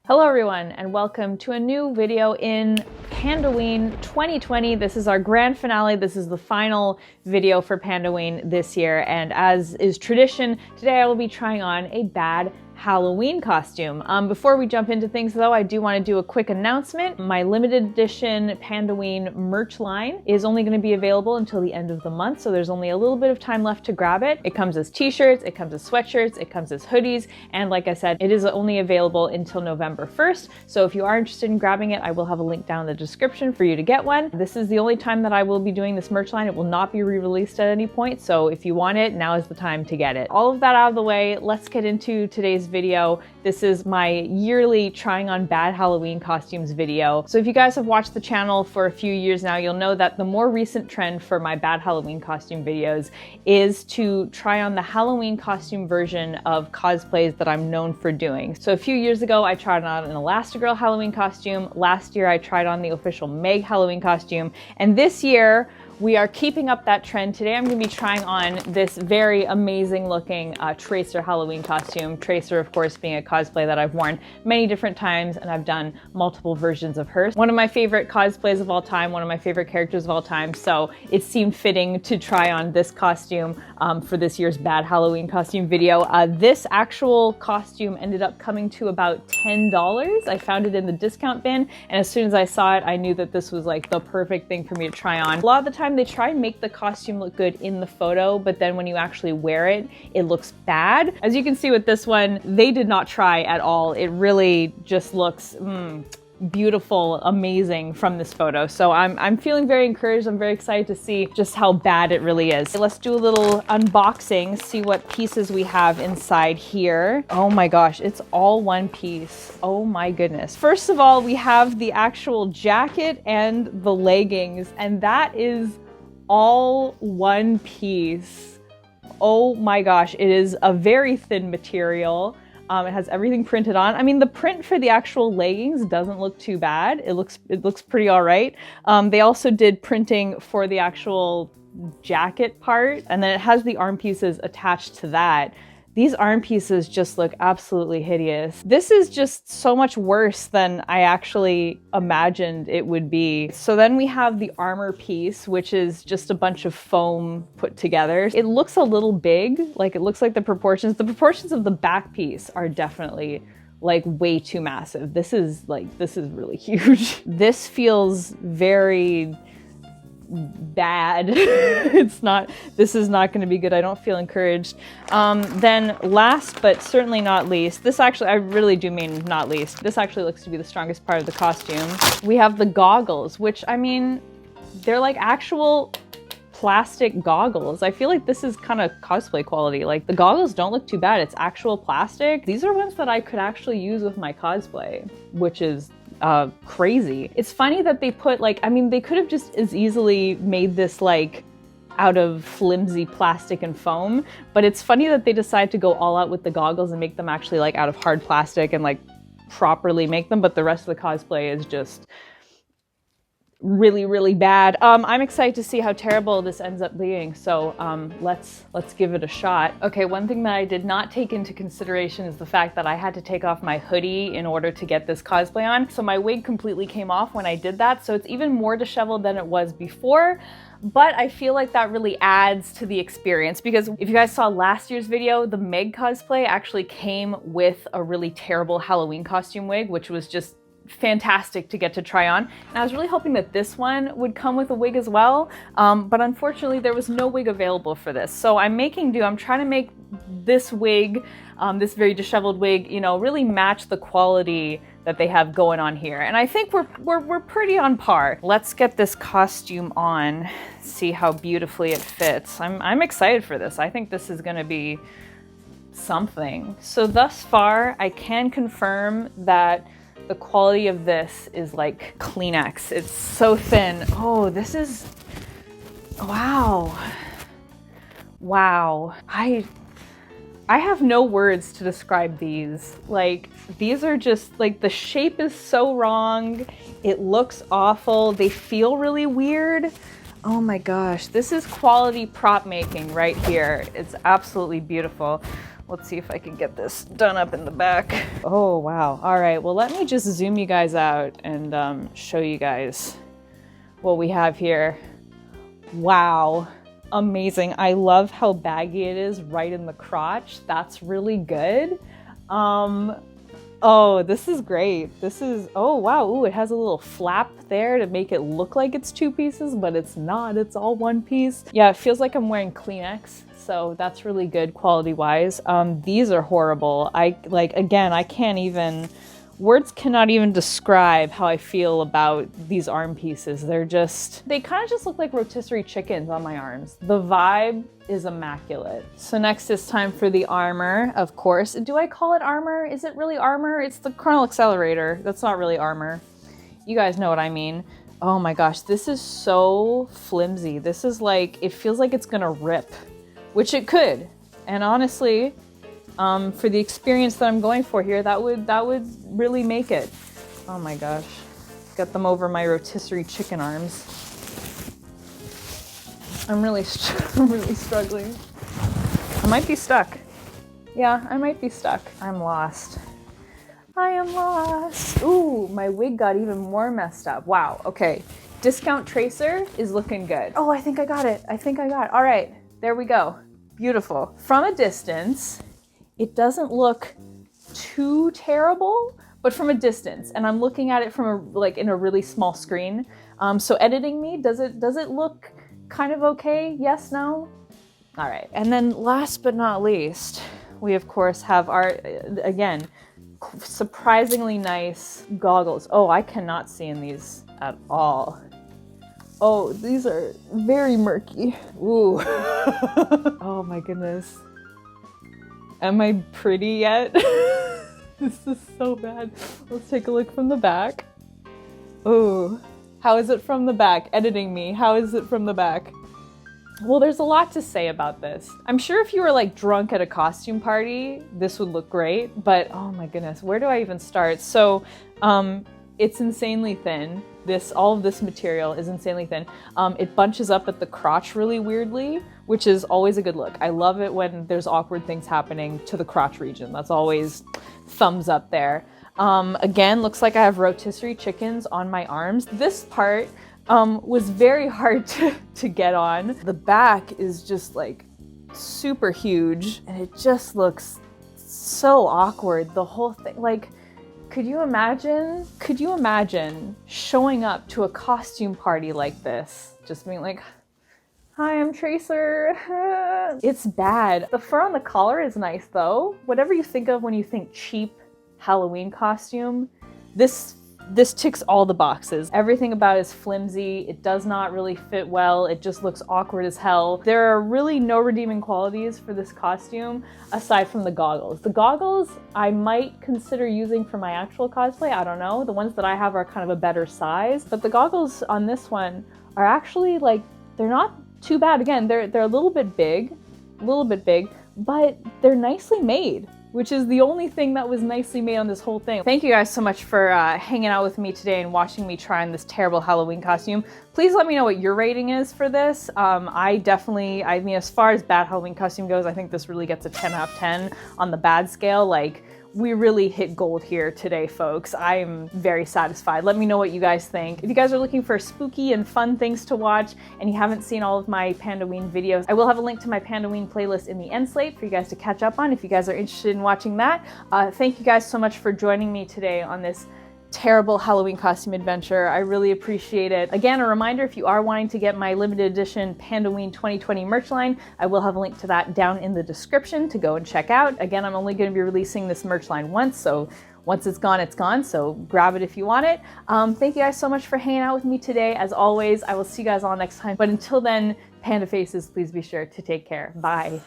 Hello everyone and welcome to a new video in Pandaween 2020. This is our grand finale. This is the final video for Pandaween this year, and as is tradition, today I will be trying on a bad Halloween costume. Before we jump into things though, I do want to do a quick announcement. My limited edition Pandaween merch line is only going to be available until the end of the month, so there's only a little bit of time left to grab it. It comes as t-shirts, it comes as sweatshirts, it comes as hoodies, and like I said, it is only available until November 1st, so if you are interested in grabbing it, I will have a link down in the description for you to get one. This is the only time that I will be doing this merch line. It will not be re-released at any point, so if you want it, now is the time to get it. All of that out of the way, let's get into today's video. This is my yearly trying on bad Halloween costumes video. So if you guys have watched the channel for a few years now, you'll know that the more recent trend for my bad Halloween costume videos is to try on the Halloween costume version of cosplays that I'm known for doing. So a few years ago, I tried on an Elastigirl Halloween costume. Last year, I tried on the official Meg Halloween costume. And this year, we are keeping up that trend. Today I'm going to be trying on this very amazing looking Tracer Halloween costume. Tracer, of course, being a cosplay that I've worn many different times, and I've done multiple versions of her. One of my favorite cosplays of all time, one of my favorite characters of all time, so it seemed fitting to try on this costume for this year's bad Halloween costume video. This actual costume ended up coming to about $10. I found it in the discount bin, and as soon as I saw it, I knew that this was like the perfect thing for me to try on. A lot of the time they try and make the costume look good in the photo, but then when you actually wear it, it looks bad. As you can see with this one, they did not try at all. It really just looks beautiful, amazing from this photo. So I'm feeling very encouraged. I'm very excited to see just how bad it really is. Let's do a little unboxing, see what pieces we have inside here. Oh my gosh, it's all one piece. Oh my goodness. First of all, we have the actual jacket and the leggings, and that is all one piece. Oh my gosh, it is a very thin material. It has everything printed on. I mean, the print for the actual leggings doesn't look too bad. It looks pretty all right. They also did printing for the actual jacket part, and then it has the arm pieces attached to that. These arm pieces just look absolutely hideous. This is just so much worse than I actually imagined it would be. So then we have the armor piece, which is just a bunch of foam put together. It looks a little big, like it looks like the proportions of the back piece are definitely like way too massive. This is really huge. This feels very bad. This is not going to be good. I don't feel encouraged. Then last but certainly not least, this actually, I really do mean not least, this actually looks to be the strongest part of the costume. We have the goggles, which, I mean, they're like actual plastic goggles. I feel like this is kind of cosplay quality. Like, the goggles don't look too bad. It's actual plastic. These are ones that I could actually use with my cosplay, which is crazy. It's funny that they put like, I mean, they could have just as easily made this like out of flimsy plastic and foam, but it's funny that they decide to go all out with the goggles and make them actually like out of hard plastic and like properly make them, but the rest of the cosplay is just really, really bad. I'm excited to see how terrible this ends up being, so let's give it a shot. Okay, one thing that I did not take into consideration is the fact that I had to take off my hoodie in order to get this cosplay on. So my wig completely came off when I did that, so it's even more disheveled than it was before. But I feel like that really adds to the experience, because if you guys saw last year's video, the Meg cosplay actually came with a really terrible Halloween costume wig, which was just fantastic to get to try on. And I was really hoping that this one would come with a wig as well, but unfortunately there was no wig available for this. So I'm making do. I'm trying to make this wig, this very disheveled wig, you know, really match the quality that they have going on here. And I think we're pretty on par. Let's get this costume on, see how beautifully it fits. I'm excited for this. I think this is gonna be something. So thus far, I can confirm that the quality of this is like Kleenex. It's so thin. Oh, this is, wow. Wow. I have no words to describe these. Like, these are just, like, the shape is so wrong. It looks awful. They feel really weird. Oh my gosh, this is quality prop making right here. It's absolutely beautiful. Let's see if I can get this done up in the back. Oh, wow. All right, well, let me just zoom you guys out and show you guys what we have here. Wow, amazing. I love how baggy it is right in the crotch. That's really good. Oh, this is great. This is, oh wow, ooh, it has a little flap there to make it look like it's two pieces, but it's not, it's all one piece. Yeah, it feels like I'm wearing Kleenex, so that's really good quality-wise. These are horrible. Again, I can't even, words cannot even describe how I feel about these arm pieces. They kind of just look like rotisserie chickens on my arms. The vibe is immaculate. So next it's time for the armor, of course. Do I call it armor? Is it really armor? It's the Chronal Accelerator. That's not really armor. You guys know what I mean. Oh my gosh, this is so flimsy. This is like, it feels like it's gonna rip, which it could. And honestly, for the experience that I'm going for here, that would really make it. Oh my gosh. Get them over my rotisserie chicken arms. I'm really struggling. I might be stuck. Yeah, I might be stuck. I'm lost. I am lost. Ooh, my wig got even more messed up. Wow, okay. Discount tracer is looking good. Oh, I think I got it. All right, there we go. Beautiful. From a distance, it doesn't look too terrible, but from a distance, and I'm looking at it from in a really small screen. So editing me, does it look kind of okay? Yes, no? All right, and then last but not least, we of course have our, again, surprisingly nice goggles. Oh, I cannot see in these at all. Oh, these are very murky. Ooh. Oh my goodness. Am I pretty yet? This is so bad. Let's take a look from the back. Oh, how is it from the back? Editing me, how is it from the back? Well, there's a lot to say about this. I'm sure if you were like drunk at a costume party, this would look great, but oh my goodness, where do I even start? So, it's insanely thin. All of this material is insanely thin. It bunches up at the crotch really weirdly, which is always a good look. I love it when there's awkward things happening to the crotch region. That's always thumbs up there. Again, looks like I have rotisserie chickens on my arms. This part was very hard to get on. The back is just like super huge and it just looks so awkward. The whole thing, like, could you imagine showing up to a costume party like this? Just being like, hi, I'm Tracer. It's bad. The fur on the collar is nice though. Whatever you think of when you think cheap Halloween costume, this ticks all the boxes. Everything about it is flimsy. It does not really fit well. It just looks awkward as hell. There are really no redeeming qualities for this costume aside from the goggles. The goggles I might consider using for my actual cosplay. I don't know. The ones that I have are kind of a better size, but the goggles on this one are actually like, they're not too bad. Again, they're a little bit big, but they're nicely made, which is the only thing that was nicely made on this whole thing. Thank you guys so much for hanging out with me today and watching me try on this terrible Halloween costume. Please let me know what your rating is for this. I mean, as far as bad Halloween costume goes, I think this really gets a 10 out of 10 on the bad scale. Like, we really hit gold here today, folks. I am very satisfied. Let me know what you guys think. If you guys are looking for spooky and fun things to watch and you haven't seen all of my Pandaween videos, I will have a link to my Pandaween playlist in the end slate for you guys to catch up on if you guys are interested in watching that. Thank you guys so much for joining me today on this terrible Halloween costume adventure. I really appreciate it. Again, a reminder, if you are wanting to get my limited edition Pandaween 2020 merch line, I will have a link to that down in the description to go and check out. Again, I'm only going to be releasing this merch line once, so once it's gone, so grab it if you want it. Thank you guys so much for hanging out with me today. As always, I will see you guys all next time, but until then, Panda Faces, please be sure to take care. Bye.